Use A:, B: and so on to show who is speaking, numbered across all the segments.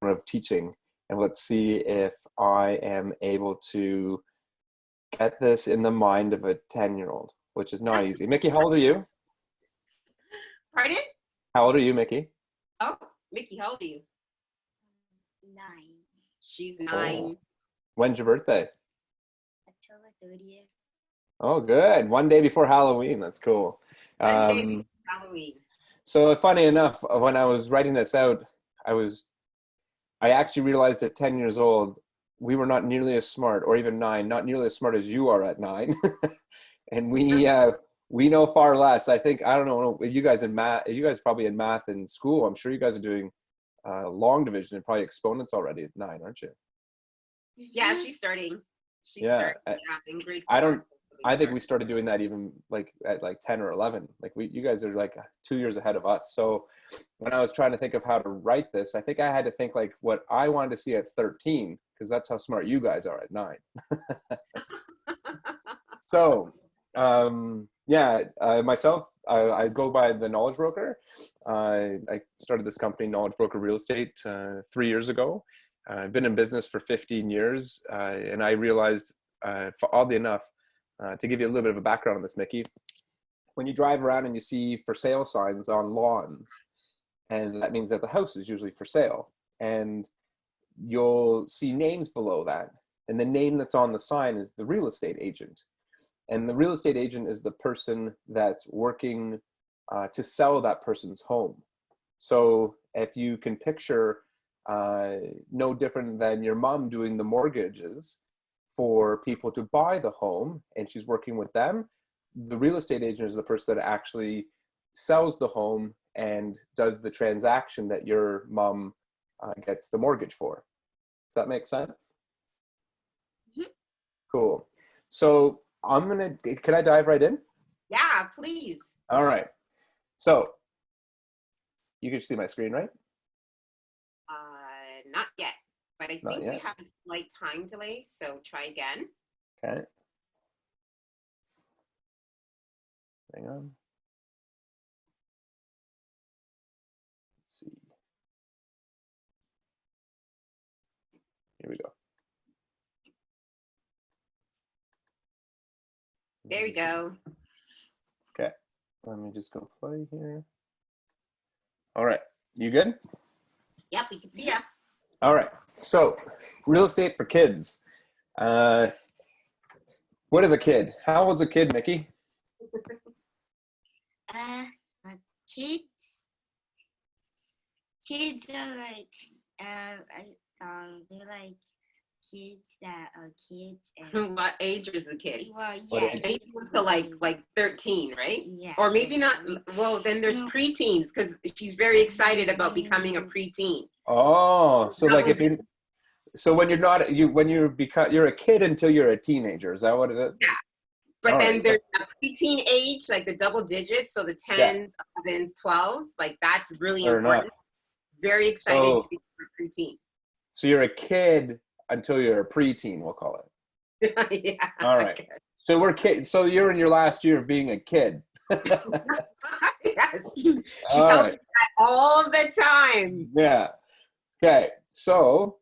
A: of teaching, and let's see if I am able to get this in the mind of a 10-year-old, which is not easy. Mickey, how old are you?
B: Pardon?
A: How old are you, Mickey?
B: Oh, Mickey, how old are you?
C: 9.
B: She's 9.
A: Oh. When's your birthday?
C: October 30th.
A: Oh, good. One day before Halloween. That's cool.
B: One day before Halloween.
A: So funny enough, when I was writing this out, I actually realized at 10 years old, we were not nearly as smart, or even 9, not nearly as smart as you are at 9. And we know far less. I think, I don't know, you guys in math, you guys probably in math in school, I'm sure you guys are doing long division and probably exponents already at 9, aren't you?
B: Yeah, she's starting. She's
A: Yeah,
B: starting in grade 4.
A: I think we started doing that even like at like 10 or 11. Like you guys are like 2 years ahead of us. So when I was trying to think of how to write this, I think I had to think like what I wanted to see at 13, because that's how smart you guys are at 9. So myself, I go by the Knowledge Broker. I started this company, Knowledge Broker Real Estate, 3 years ago. I've been in business for 15 years, and I realized, oddly enough, to give you a little bit of a background on this, Mickey, when you drive around and you see for sale signs on lawns, and that means that the house is usually for sale, and you'll see names below that, and the name that's on the sign is the real estate agent. And the real estate agent is the person that's working to sell that person's home. So if you can picture no different than your mom doing the mortgages for people to buy the home, and she's working with them, the real estate agent is the person that actually sells the home and does the transaction that your mom gets the mortgage for. Does that make sense?
B: Mm-hmm.
A: Cool. So can I dive right in?
B: Yeah, please.
A: All right. So you can see my screen, right?
B: Not yet, but I think we have a slight time delay, so try again.
A: Okay. Hang on. Let's see. Here we go.
B: There we go.
A: Okay. Let me just go play here. All right. You good?
B: Yep, we can see ya.
A: All right. So, real estate for kids. What is a kid? How old's a kid, Mickey?
C: Kids are like they're like kids that are kids. And
B: what age is the kid?
C: Well, yeah.
B: So like 13, right?
C: Yeah.
B: Or maybe not. Well, then there's preteens, because she's very excited about becoming a preteen.
A: Oh, so like when you're a kid until you're a teenager. Is that what it is?
B: Yeah. But
A: all
B: then
A: right.
B: There's a preteen age, like the double digits, so the 10s, 11s, 12s. Like that's really
A: Fair
B: important.
A: enough.
B: Very excited to be a preteen.
A: So you're a kid until you're a preteen, we'll call it.
B: Yeah.
A: All right. Okay. So we're kids. So you're in your last year of being a kid.
B: Yes. She tells me that all the time.
A: Yeah. Okay. So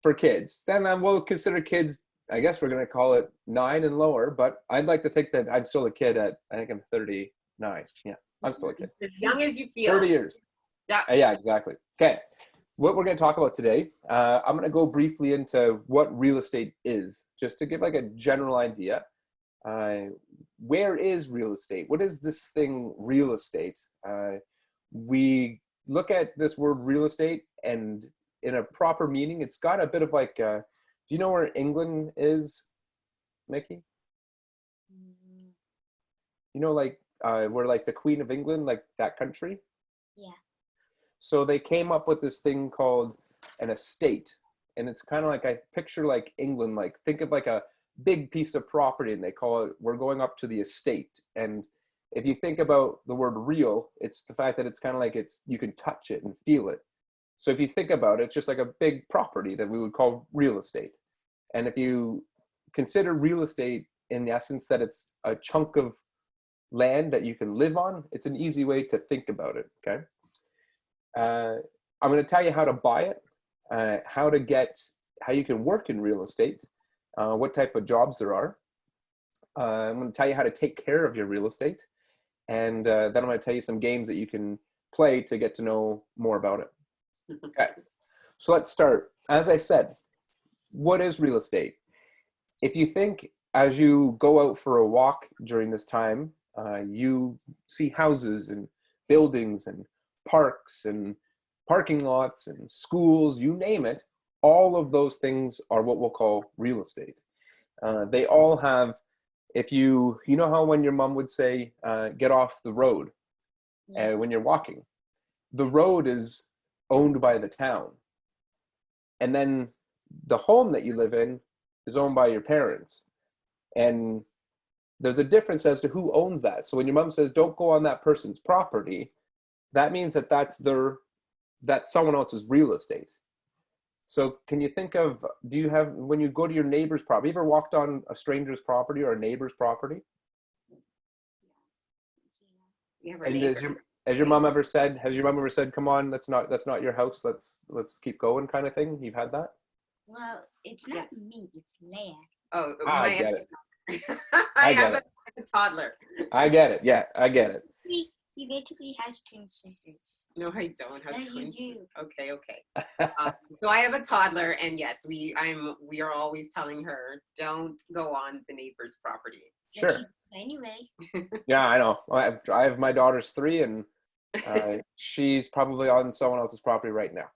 A: for kids, then we'll consider kids, I guess we're going to call it 9 and lower, but I'd like to think that I'm still a kid I think I'm 39. Yeah, I'm still a kid.
B: As young as you feel.
A: 30 years.
B: Yeah.
A: Yeah, exactly. Okay. What we're going to talk about today, I'm going to go briefly into what real estate is, just to give like a general idea. Where is real estate? What is this thing, real estate? We look at this word real estate, and in a proper meaning, it's got a bit of like, do you know where England is, Mickey? You know, like where like the Queen of England, like that country?
C: Yeah.
A: So they came up with this thing called an estate, and it's kind of like, I picture like England, like think of like a big piece of property, and they call it, we're going up to the estate. And if you think about the word real, it's the fact that it's kind of like you can touch it and feel it. So if you think about it, it's just like a big property that we would call real estate. And if you consider real estate in the essence that it's a chunk of land that you can live on, it's an easy way to think about it, okay? I'm going to tell you how to buy it. how you can work in real estate, what type of jobs there are. I'm going to tell you how to take care of your real estate. And then I'm going to tell you some games that you can play to get to know more about it. Okay, so let's start. As I said, what is real estate? If you think as you go out for a walk during this time, you see houses and buildings and parks and parking lots and schools, you name it, all of those things are what we'll call real estate. They all have, if you know how when your mom would say, get off the road when you're walking, the road is owned by the town. And then the home that you live in is owned by your parents. And there's a difference as to who owns that. So when your mom says, don't go on that person's property, that means that that's someone else's real estate. So can you think of, when you go to your neighbor's property, you ever walked on a stranger's property or a neighbor's property? And has your mom ever said, come on, that's not your house, let's keep going kind of thing? You've had that?
C: Well, it's not me, it's Leia.
B: Oh,
A: I get it.
B: I have a toddler.
A: I get it. Yeah, I get it.
C: He basically has twin sisters.
B: No, I don't have
C: No,
B: twins.
C: you do.
B: Okay. So I have a toddler, and yes, we are always telling her, don't go on the neighbor's property.
A: Sure.
C: Anyway.
A: Yeah, I know. I have my daughter's 3, and she's probably on someone else's property right now.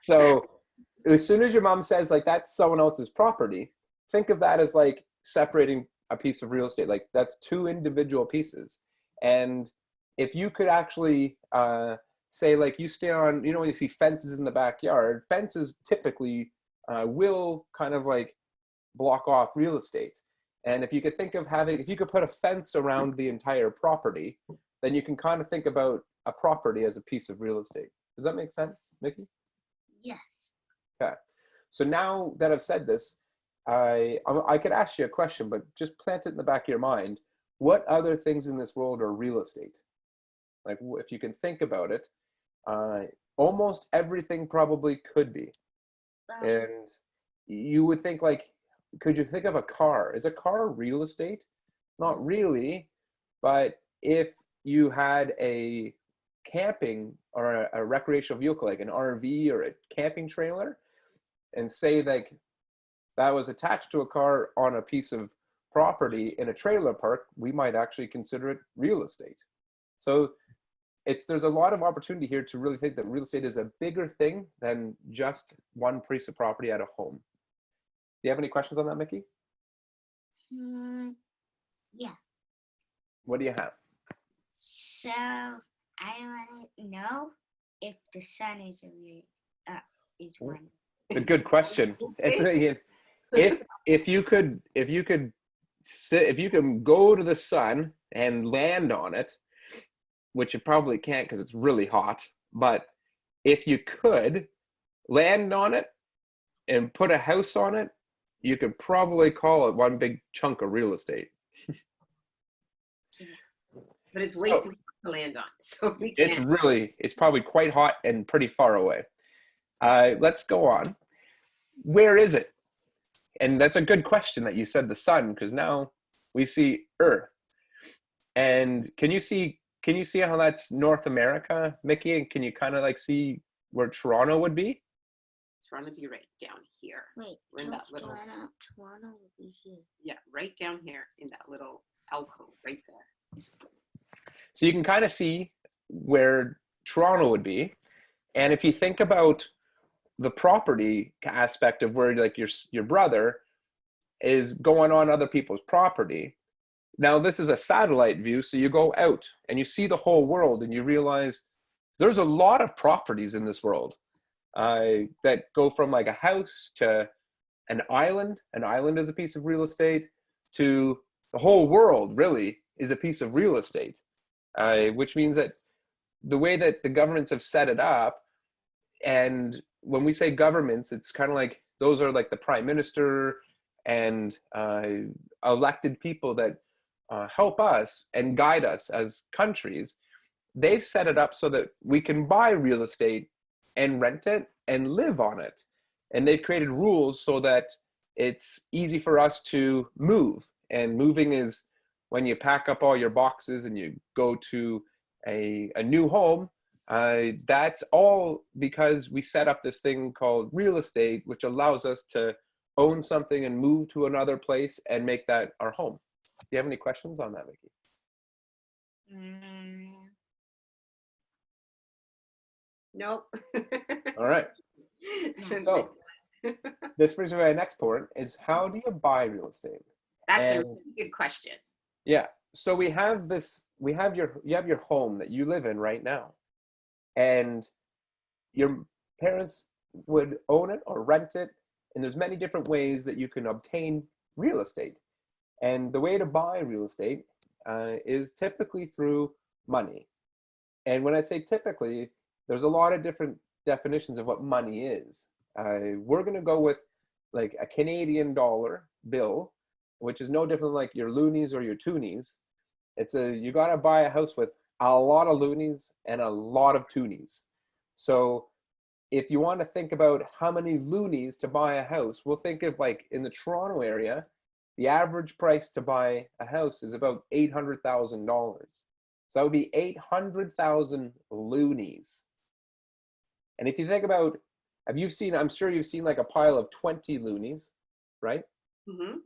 A: So as soon as your mom says like that's someone else's property, think of that as like separating a piece of real estate. Like that's 2 individual pieces. And if you could actually say like you stay on, when you see fences in the backyard, fences typically will kind of like block off real estate. And if you could think of if you could put a fence around the entire property, then you can kind of think about a property as a piece of real estate. Does that make sense, Mickey?
C: Yes.
A: Okay. So now that I've said this, I could ask you a question, but just plant it in the back of your mind. What other things in this world are real estate? Like if you can think about it, almost everything probably could be. And you would think like, could you think of a car? Is a car real estate? Not really, but if you had a camping or a recreational vehicle, like an RV or a camping trailer, and say like that was attached to a car on a piece of property in a trailer park, we might actually consider it real estate. So there's a lot of opportunity here to really think that real estate is a bigger thing than just one piece of property at a home. Do you have any questions on that, Mickey?
C: Yeah.
A: What do you have?
C: So I want to know if the sun is one.
A: It's a good question. If you can go to the sun and land on it, which you probably can't because it's really hot, but if you could land on it and put a house on it, you could probably call it one big chunk of real estate.
B: But it's way too hot to land on, so we can't.
A: It's probably quite hot and pretty far away. Let's go on. Where is it? And that's a good question that you said the sun, because now we see Earth. And can you see how that's North America, Mickey? And can you kind of like see where Toronto would be?
B: Toronto would be right down here.
C: Wait,
B: we're in that little.
C: Toronto would be here.
B: Yeah, right down here in that little alcove right there.
A: So you can kind of see where Toronto would be. And if you think about the property aspect of where like your brother is going on other people's property. Now this is a satellite view, so you go out and you see the whole world and you realize there's a lot of properties in this world that go from like a house to an island. An island is a piece of real estate, to the whole world really is a piece of real estate, which means that the way that the governments have set it up, and when we say governments, it's kind of like those are like the prime minister and elected people that help us and guide us as countries. They've set it up so that we can buy real estate and rent it and live on it. And they've created rules so that it's easy for us to move. And moving is when you pack up all your boxes and you go to a new home. That's all because we set up this thing called real estate, which allows us to own something and move to another place and make that our home. Do you have any questions on that, Vicky?
B: Nope.
A: All right. So this brings me to my next point is how do you buy real estate?
B: That's a really good question.
A: Yeah. So we have this, you have your home that you live in right now, and your parents would own it or rent it. And there's many different ways that you can obtain real estate. And the way to buy real estate is typically through money. And when I say typically, there's a lot of different definitions of what money is. We're going to go with like a Canadian dollar bill, which is no different like your loonies or your toonies. You got to buy a house with a lot of loonies and a lot of toonies. So if you want to think about how many loonies to buy a house, we'll think of like in the Toronto area, the average price to buy a house is about $800,000. So that would be 800,000 loonies. And if you think about, I'm sure you've seen like a pile of 20 loonies, right?
B: Mm-hmm.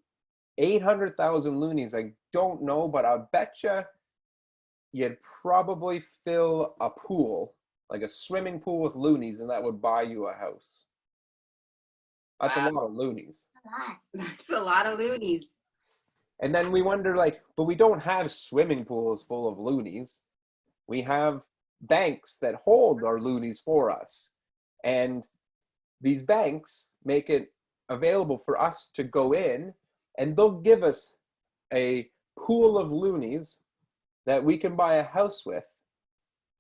A: 800,000 loonies, I don't know, but I bet you'd probably fill a pool, like a swimming pool with loonies, and that would buy you a house. That's a lot of loonies.
B: That's a lot of loonies.
A: And then we wonder like, but we don't have swimming pools full of loonies. We have banks that hold our loonies for us. And these banks make it available for us to go in, and they'll give us a pool of loonies that we can buy a house with.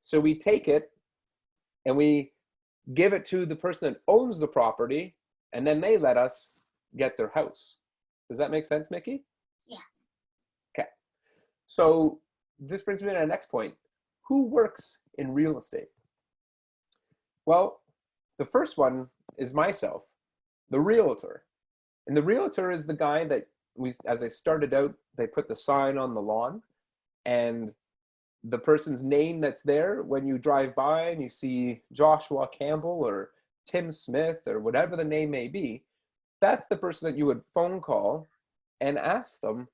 A: So we take it and we give it to the person that owns the property, and then they let us get their house. Does that make sense, Mickey?
C: Yeah.
A: Okay. So this brings me to the next point. Who works in real estate? Well, the first one is myself, the realtor. And the realtor is the guy that as I started out, they put the sign on the lawn, and the person's name that's there when you drive by and you see Joshua Campbell or Tim Smith or whatever the name may be, that's the person that you would phone call and ask them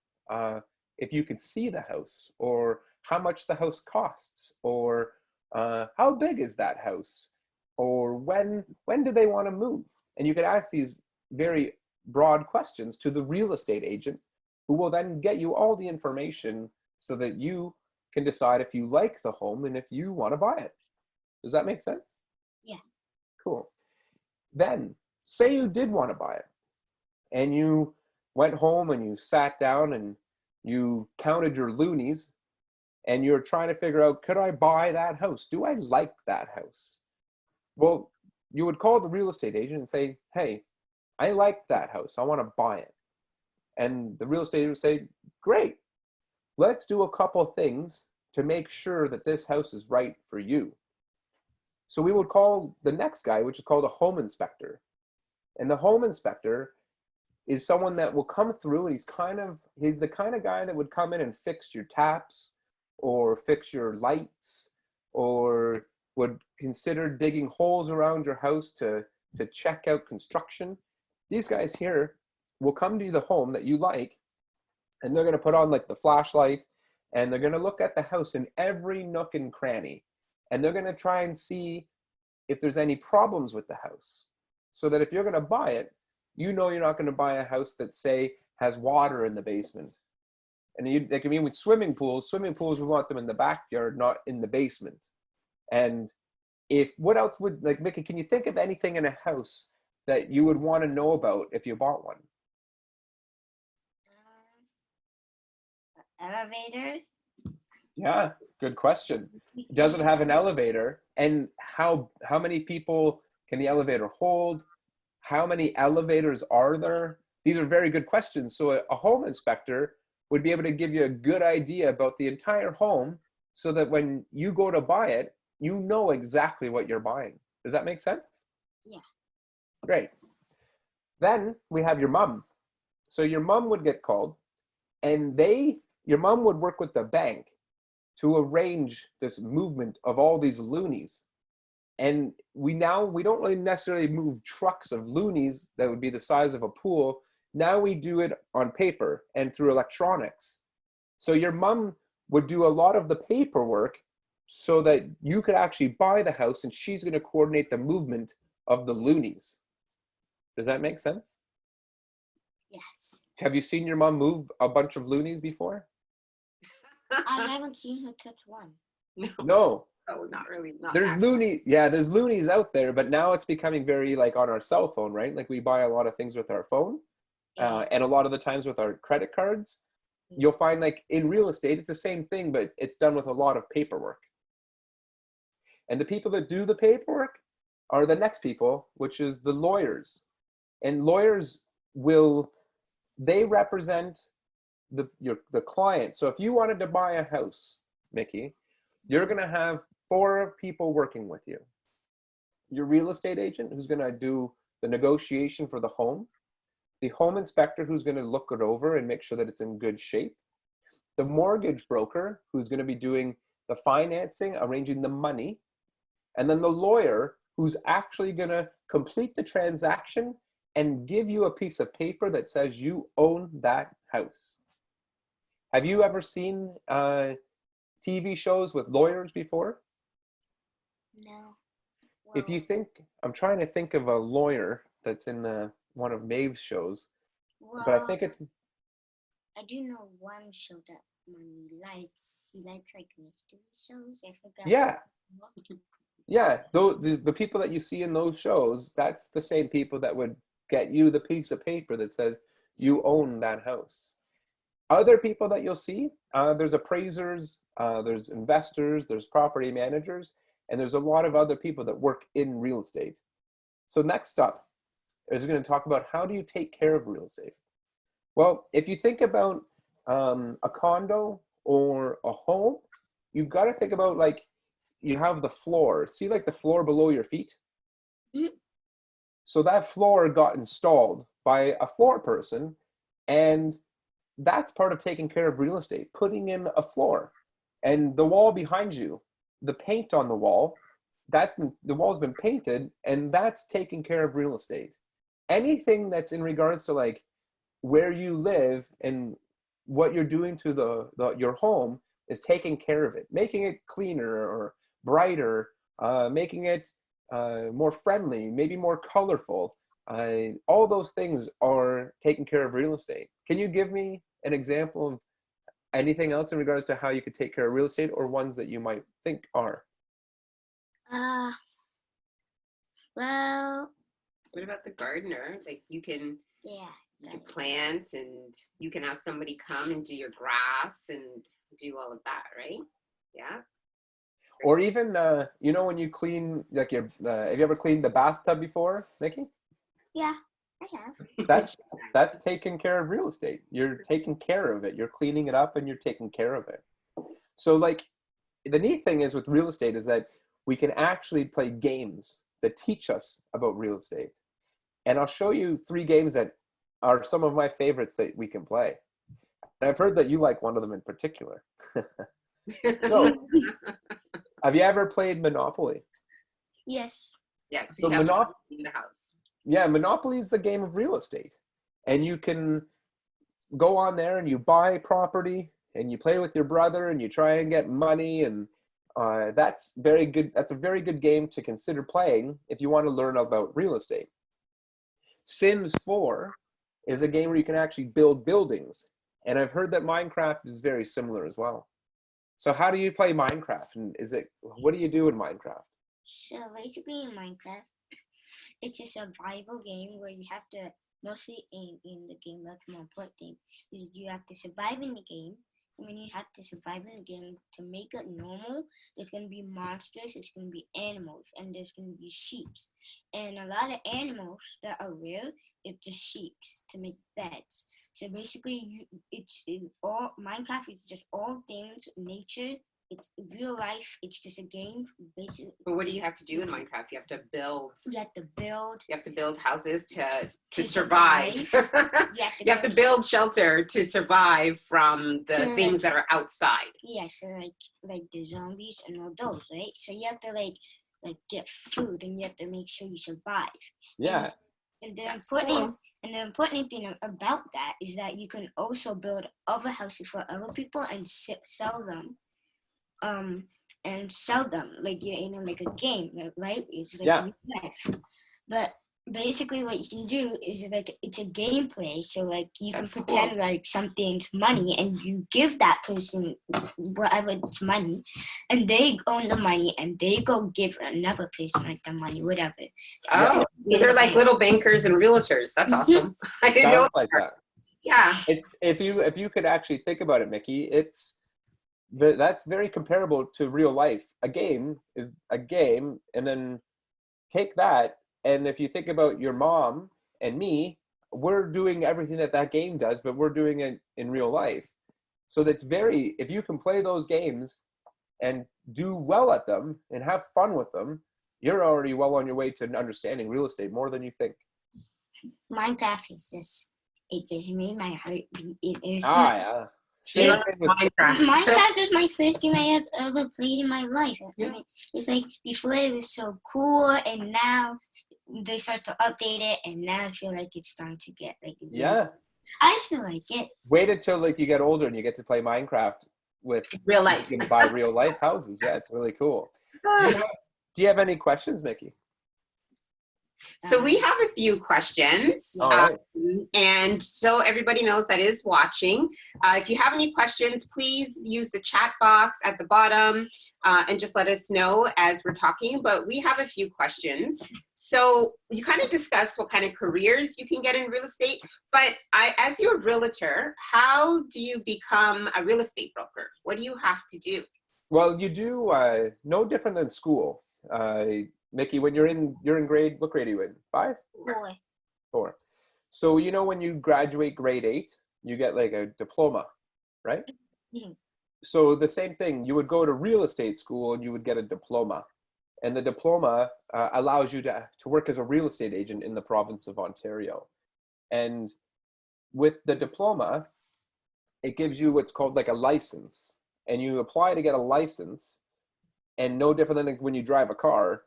A: if you could see the house, or how much the house costs, or how big is that house, or when do they want to move? And you could ask these very broad questions to the real estate agent, who will then get you all the information so that you can decide if you like the home and if you want to buy it. Does that make sense?
C: Yeah.
A: Cool. Then say you did want to buy it, and you went home and you sat down and you counted your loonies, and you're trying to figure out, could I buy that house? Do I like that house? Well, you would call the real estate agent and say, hey, I like that house. I want to buy it. And the real estate agent would say, great. Let's do a couple of things to make sure that this house is right for you. So we would call the next guy, which is called a home inspector. And the home inspector is someone that will come through, and he's the kind of guy that would come in and fix your taps or fix your lights, or would consider digging holes around your house to check out construction. These guys here will come to the home that you like, and they're going to put on like the flashlight, and they're going to look at the house in every nook and cranny, and they're going to try and see if there's any problems with the house, so that if you're going to buy it, you know you're not going to buy a house that, say, has water in the basement. And they can mean with swimming pools, we want them in the backyard, not in the basement. And what else would, like, Mickey, can you think of anything in a house that you would want to know about if you bought one?
C: Elevator.
A: Yeah, good question. Does it have an elevator? And how many people can the elevator hold? How many elevators are there? These are very good questions. So a home inspector would be able to give you a good idea about the entire home, so that when you go to buy it, you know exactly what you're buying. Does that make sense?
C: Yeah.
A: Great. Then we have your mom. So your mom would get called, and your mom would work with the bank to arrange this movement of all these loonies. And we don't really necessarily move trucks of loonies that would be the size of a pool. Now we do it on paper and through electronics. So your mom would do a lot of the paperwork so that you could actually buy the house, and she's going to coordinate the movement of the loonies. Does that make sense?
C: Yes.
A: Have you seen your mom move a bunch of loonies before?
C: I haven't seen her touch one.
A: No.
B: Oh, not really. Not
A: There's
B: actually.
A: there's loonies out there, but now it's becoming very like on our cell phone, right? Like we buy a lot of things with our phone, and a lot of the times with our credit cards. You'll find like in real estate, it's the same thing, but it's done with a lot of paperwork. And the people that do the paperwork are the next people, which is the lawyers. And lawyers they represent the client. So if you wanted to buy a house, Mickey, you're going to have 4 people working with you. Your real estate agent, who's going to do the negotiation for the home, the home inspector, who's going to look it over and make sure that it's in good shape, the mortgage broker, who's going to be doing the financing, arranging the money, and then the lawyer, who's actually going to complete the transaction and give you a piece of paper that says you own that house. Have you ever seen TV shows with lawyers before?
C: No.
A: If you think, I'm trying to think of a lawyer that's in one of Maeve's shows, but I think it's...
C: I do know one show that Mommy likes. She likes like mystery shows. I forgot.
A: Yeah. Yeah, the people that you see in those shows, that's the same people that would get you the piece of paper that says you own that house. Other people that you'll see, there's appraisers, there's investors, there's property managers, and there's a lot of other people that work in real estate. So next up is going to talk about how do you take care of real estate. Well, if you think about a condo or a home, you've got to think about like, you have the floor. See like the floor below your feet?
C: Mm-hmm.
A: So that floor got installed by a floor person, and that's part of taking care of real estate, putting in a floor. And the wall behind you, the paint on the wall, the wall's been painted, and that's taking care of real estate. Anything that's in regards to like where you live and what you're doing to your home is taking care of it, making it cleaner or brighter, making it more friendly, maybe more colorful. All those things are taking care of real estate. Can you give me an example of anything else in regards to how you could take care of real estate, or ones that you might think are?
C: Well.
B: What about the gardener? Like you can plant, and you can have somebody come and do your grass and do all of that, right? Yeah.
A: Or even, when you clean, like have you ever cleaned the bathtub before, Nikki?
C: Yeah, I have.
A: That's taking care of real estate. You're taking care of it. You're cleaning it up and you're taking care of it. So like, the neat thing is with real estate is that we can actually play games that teach us about real estate. And I'll show you 3 games that are some of my favorites that we can play. And I've heard that you like one of them in particular. So, have you ever played Monopoly?
C: Yes.
B: Yes.
A: So
B: you have Monopoly in the house.
A: Yeah, Monopoly is the game of real estate. And you can go on there and you buy property and you play with your brother and you try and get money, and that's very good. That's a very good game to consider playing if you want to learn about real estate. Sims 4 is a game where you can actually build buildings. And I've heard that Minecraft is very similar as well. So how do you play Minecraft? And what do you do in Minecraft?
C: So basically in Minecraft, it's a survival game where you have to, mostly in the game, that's the more important thing, is you have to survive in the game. And when you have to survive in the game, to make it normal, there's going to be monsters, there's going to be animals, and there's going to be sheep. And a lot of animals that are real, it's the sheep to make beds. So basically, Minecraft is just all things nature it's real life. It's just a game, basically.
B: But what do you have to do in Minecraft? You have to build.
C: You have to build.
B: You have to build houses to
C: survive.
B: survive. You have to build shelter to survive from the things that are outside.
C: Yeah, so like the zombies and all those, right? So you have to like get food, and you have to make sure you survive.
A: Yeah.
C: And the important thing about that is that you can also build other houses for other people and sell them. And sell them like you're in like a game, right? It's like real life. But basically what you can do is like it's a gameplay, so like you can pretend like something's money, and you give that person whatever it's money, and they own the money, and they go give another person like the money, whatever.
B: Oh, so they're like little bankers and realtors. That's awesome. I didn't know
A: like that.
B: Yeah.
A: If you could actually think about it, Mickey, that's very comparable to real life. A game is a game, and then take that, and if you think about your mom and me, we're doing everything that game does, but we're doing it in real life. So if you can play those games and do well at them and have fun with them, you're already well on your way to understanding real estate more than you think.
C: Minecraft is it just made my heart beat. It is
A: yeah.
C: Minecraft is my first game I have ever played in my life. I mean, it's like before it was so cool, and now they start to update it, and now I feel like it's starting to get like I still like it.
A: Wait until like you get older and you get to play Minecraft with
B: real life.
A: You can buy real life houses. Yeah, it's really cool. Do you have any questions, Mickey?
B: So we have a few questions,
A: right.
B: And so everybody knows that is watching. If you have any questions, please use the chat box at the bottom and just let us know as we're talking. But we have a few questions. So you kind of discussed what kind of careers you can get in real estate. But as your realtor, how do you become a real estate broker? What do you have to do?
A: Well, you do no different than school. Mickey, when you're in grade, what grade are you in? 5? 4. So when you graduate grade 8, you get like a diploma, right?
C: Mm-hmm.
A: So the same thing, you would go to real estate school and you would get a diploma. And the diploma allows you to work as a real estate agent in the province of Ontario. And with the diploma, it gives you what's called like a license. And you apply to get a license, and no different than like when you drive a car,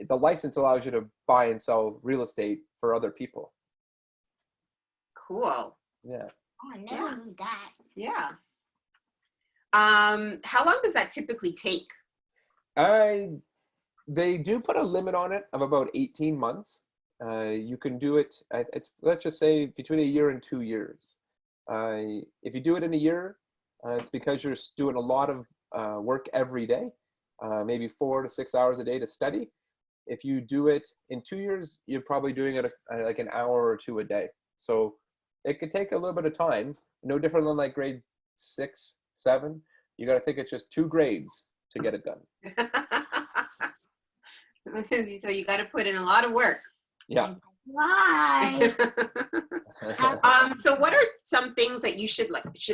A: the license allows you to buy and sell real estate for other people.
B: Cool.
A: Yeah.
C: Oh, I never knew that.
B: Yeah. How long does that typically take?
A: They do put a limit on it of about 18 months. You can do it, let's just say between a year and 2 years. If you do it in a year, it's because you're doing a lot of work every day, maybe 4 to 6 hours a day to study. If you do it in 2 years, you're probably doing it like an hour or 2 a day. So it could take a little bit of time, no different than like grade 6, 7. You got to think it's just 2 grades to get it done.
B: So you got to put in a lot of work.
A: Yeah.
C: Why?
B: So what are some things that you should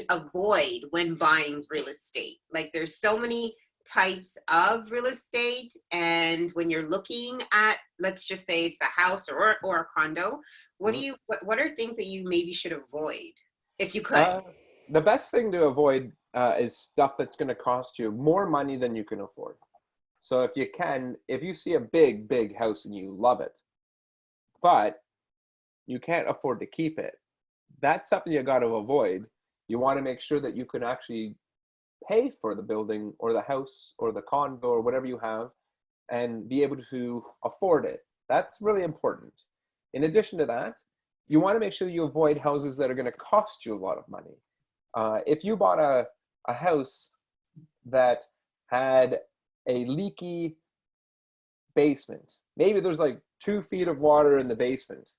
B: avoid when buying real estate? Like there's so many types of real estate, and when you're looking at, let's just say it's a house or a condo, what are things that you maybe should avoid if you could?
A: The best thing to avoid is stuff that's going to cost you more money than you can afford. So if you see a big house and you love it, but you can't afford to keep it, that's something you got to avoid. You want to make sure that you can actually pay for the building or the house or the condo or whatever you have and be able to afford it. That's really important. In addition to that, you want to make sure you avoid houses that are going to cost you a lot of money. If you bought a house that had a leaky basement, maybe there's like 2 feet of water in the basement,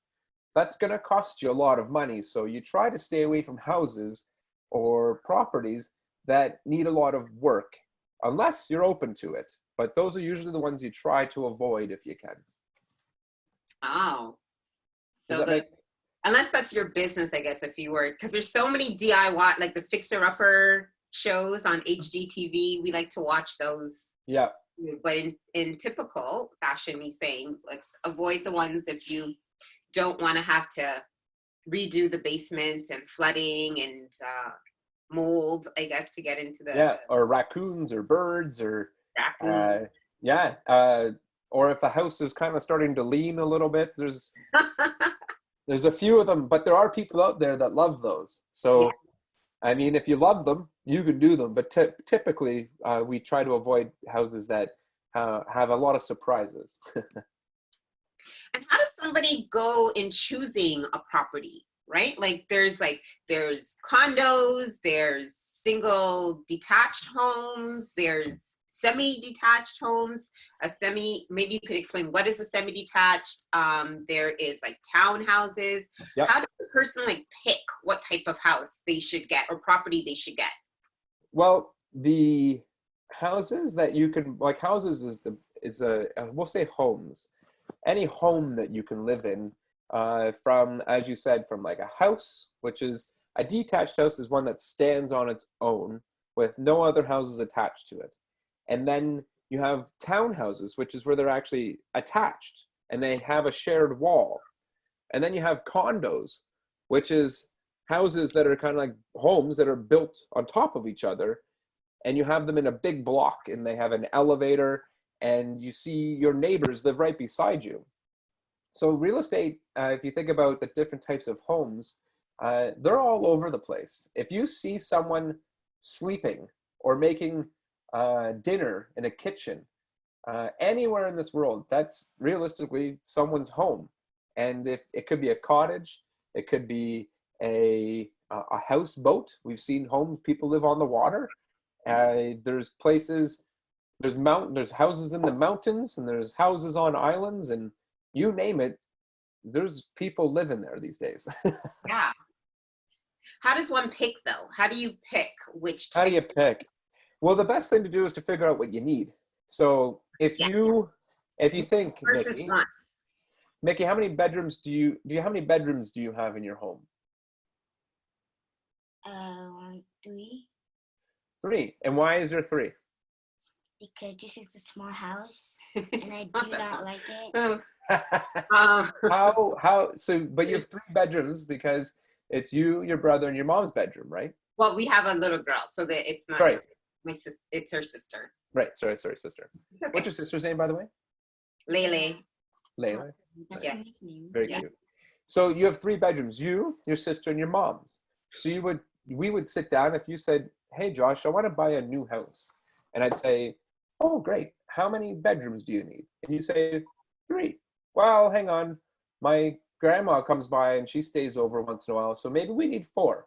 A: that's going to cost you a lot of money. So you try to stay away from houses or properties that need a lot of work, unless you're open to it. But those are usually the ones you try to avoid if you can.
B: Oh, so unless that's your business, I guess, if you were, because there's so many DIY, like the fixer-upper shows on HGTV. We like to watch those.
A: Yeah.
B: But in typical fashion, he's saying, let's avoid the ones if you don't want to have to redo the basement and flooding and mold, I guess, to get into the.
A: Yeah, or raccoons or birds or.
B: Raccoon.
A: Yeah. Or if the house is kind of starting to lean a little bit, there's a few of them, but there are people out there that love those. So, yeah. I mean, if you love them, you can do them. But typically, we try to avoid houses that have a lot of surprises.
B: And how does somebody go in choosing a property, right? Like there's condos, there's single detached homes, there's semi-detached homes, maybe you could explain what is a semi-detached. There is like townhouses. Yep. How does the person like pick what type of house they should get or property they should get?
A: Well, the houses that you can, like houses is we'll say homes. Any home that you can live in, from, as you said, from like a house, which is a detached house is one that stands on its own with no other houses attached to it. And then you have townhouses, which is where they're actually attached and they have a shared wall. And then you have condos, which is houses that are kind of like homes that are built on top of each other. And you have them in a big block and they have an elevator and you see your neighbors live right beside you. So real estate, if you think about the different types of homes, they're all over the place. If you see someone sleeping or making dinner in a kitchen, anywhere in this world, that's realistically someone's home. And if it could be a cottage, it could be a houseboat. We've seen homes, people live on the water. There's places, there's houses in the mountains and there's houses on islands and you name it, there's people living there these days.
B: Yeah. How does one pick though? How do you pick which type?
A: How do you pick? Well, the best thing to do is to figure out what you need. So if you think,
B: versus wants.
A: Mickey, how many bedrooms do you have in your home?
C: 3.
A: 3. And why is there 3?
C: Because this is a small house and I do not like it.
A: But you have 3 bedrooms because it's you, your brother, and your mom's bedroom, right?
B: Well, we have a little girl, so that it's not. Right. It's her sister.
A: Right. Sorry, sister. Okay. What's your sister's name, by the way?
B: Lele.
A: Lele.
C: That's
B: yeah.
C: her nickname.
A: Very cute. So you have 3 bedrooms, you, your sister, and your mom's. So we would sit down if you said, "Hey, Josh, I want to buy a new house," and I'd say, "Oh, great. How many bedrooms do you need?" And you say, 3. Well, hang on. My grandma comes by and she stays over once in a while, so maybe we need 4.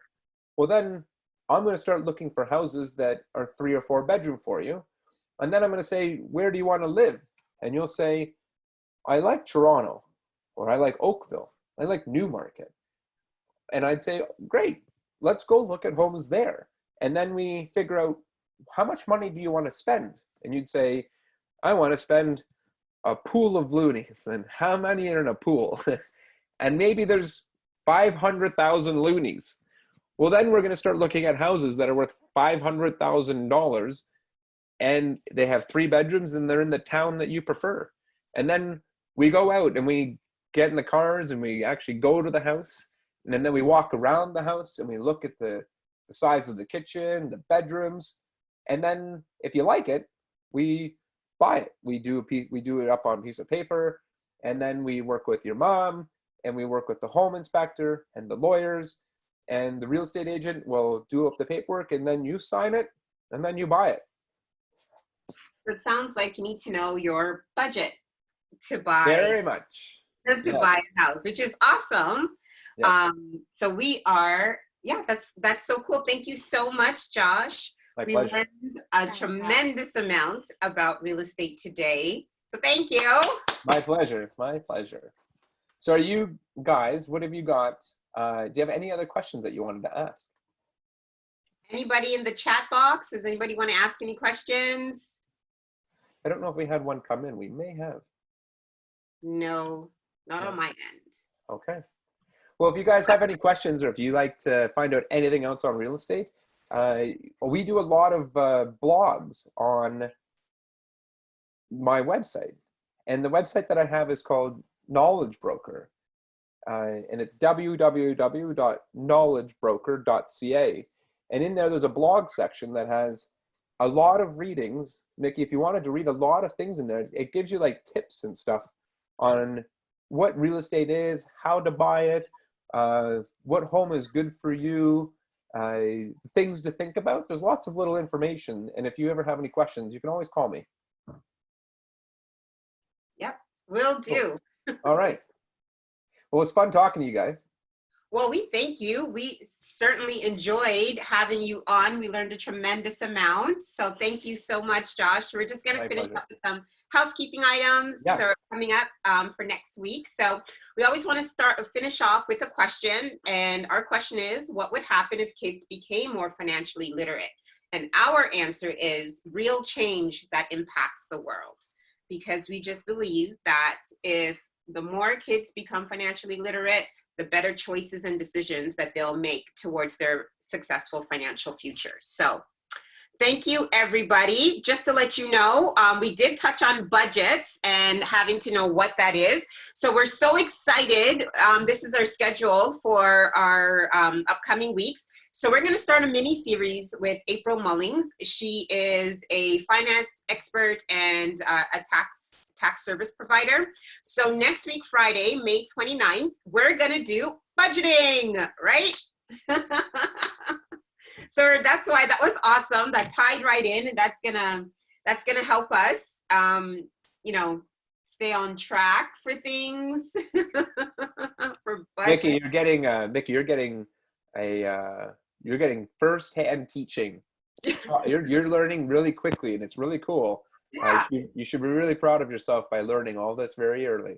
A: Well, then I'm going to start looking for houses that are 3 or 4 bedroom for you. And then I'm going to say, where do you want to live? And you'll say, I like Toronto, or I like Oakville. I like Newmarket. And I'd say, great, let's go look at homes there. And then we figure out, how much money do you want to spend? And you'd say, I want to spend a pool of loonies. And how many are in a pool? And maybe there's 500,000 loonies. Well, then we're going to start looking at houses that are worth $500,000 and they have 3 bedrooms and they're in the town that you prefer. And then we go out and we get in the cars and we actually go to the house. And then we walk around the house and we look at the size of the kitchen, the bedrooms. And then if you like it, we buy it. We do it up on a piece of paper. And then we work with your mom and we work with the home inspector and the lawyers. And the real estate agent will do up the paperwork and then you sign it and then you buy it.
B: It sounds like you need to know your budget to buy.
A: Very much.
B: To buy a house, which is awesome. Yes. So we are, that's so cool. Thank you so much, Josh. We learned a tremendous amount about real estate today. So thank you.
A: My pleasure. My pleasure. So are you guys, what have you got? Do you have any other questions that you wanted to ask?
B: Anybody in the chat box? Does anybody want to ask any questions?
A: I don't know if we had one come in. We may have.
B: No, not on my end.
A: Okay. Well, if you guys have any questions or if you like to find out anything else on real estate, We do a lot of blogs on my website. And the website that I have is called Knowledge Broker. And it's www.knowledgebroker.ca. And in there's a blog section that has a lot of readings. Nikki, if you wanted to read a lot of things in there, it gives you like tips and stuff on what real estate is, how to buy it, what home is good for you, things to think about. There's lots of little information. And if you ever have any questions, you can always call me.
B: Yep, will do.
A: Cool. All right. Well, it was fun talking to you guys.
B: Well, we thank you. We certainly enjoyed having you on. We learned a tremendous amount. So thank you so much, Josh. We're just going to finish up with some housekeeping items that are coming up for next week. So we always want to finish off with a question. And our question is, what would happen if kids became more financially literate? And our answer is real change that impacts the world. Because we just believe that if the more kids become financially literate, the better choices and decisions that they'll make towards their successful financial future. So thank you, everybody. Just to let you know, we did touch on budgets and having to know what that is. So we're so excited. This is our schedule for our upcoming weeks. So we're going to start a mini series with April Mullings. She is a finance expert and a tax service provider. So next week, Friday, May 29th, we're going to do budgeting, right? So that's why that was awesome. That tied right in, and that's gonna help us, you know, stay on track for things. For budget.
A: Mickey, you're getting firsthand teaching. You're learning really quickly, and it's really cool.
B: Yeah.
A: You should be really proud of yourself by learning all this very early.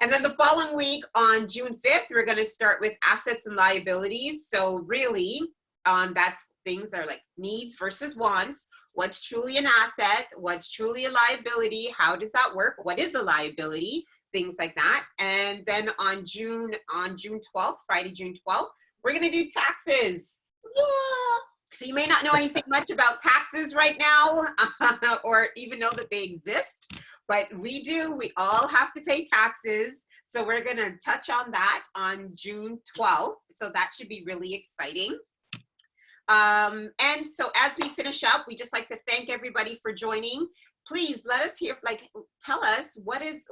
B: And then the following week on June 5th, we're going to start with assets and liabilities. So really, that's things that are like needs versus wants. What's truly an asset? What's truly a liability? How does that work? What is a liability? Things like that. And then on June 12th, Friday, June 12th, we're going to do taxes. Yeah. So you may not know anything much about taxes right now, or even know that they exist, but we do. We all have to pay taxes. So we're going to touch on that on June 12th. So that should be really exciting. And so as we finish up, we just like to thank everybody for joining. Please let us hear, tell us what is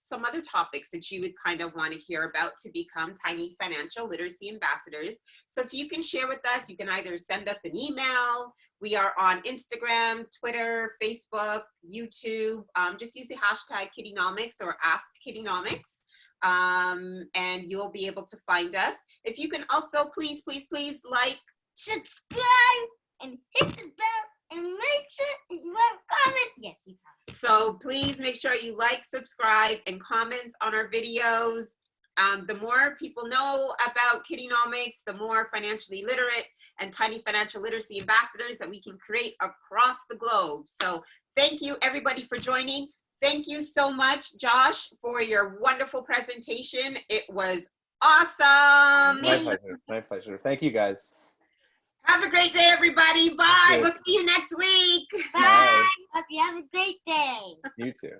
B: some other topics that you would kind of want to hear about to become tiny financial literacy ambassadors. So if you can share with us, you can either send us an email. We are on Instagram, Twitter, Facebook, YouTube. Just use the hashtag KiddieNomics or Ask KiddieNomics. And you'll be able to find us. If you can also please like, subscribe, and hit the bell, and make sure you comment. Yes, you can. So please make sure you like, subscribe, and comment on our videos. The more people know about KiddieNomics, the more financially literate and tiny financial literacy ambassadors that we can create across the globe. So thank you, everybody, for joining. Thank you so much, Josh, for your wonderful presentation. It was awesome.
A: My pleasure. My pleasure. Thank you, guys.
B: Have a great day, everybody. Bye. We'll see you next week.
C: Bye. Hope you have a great day.
A: You too.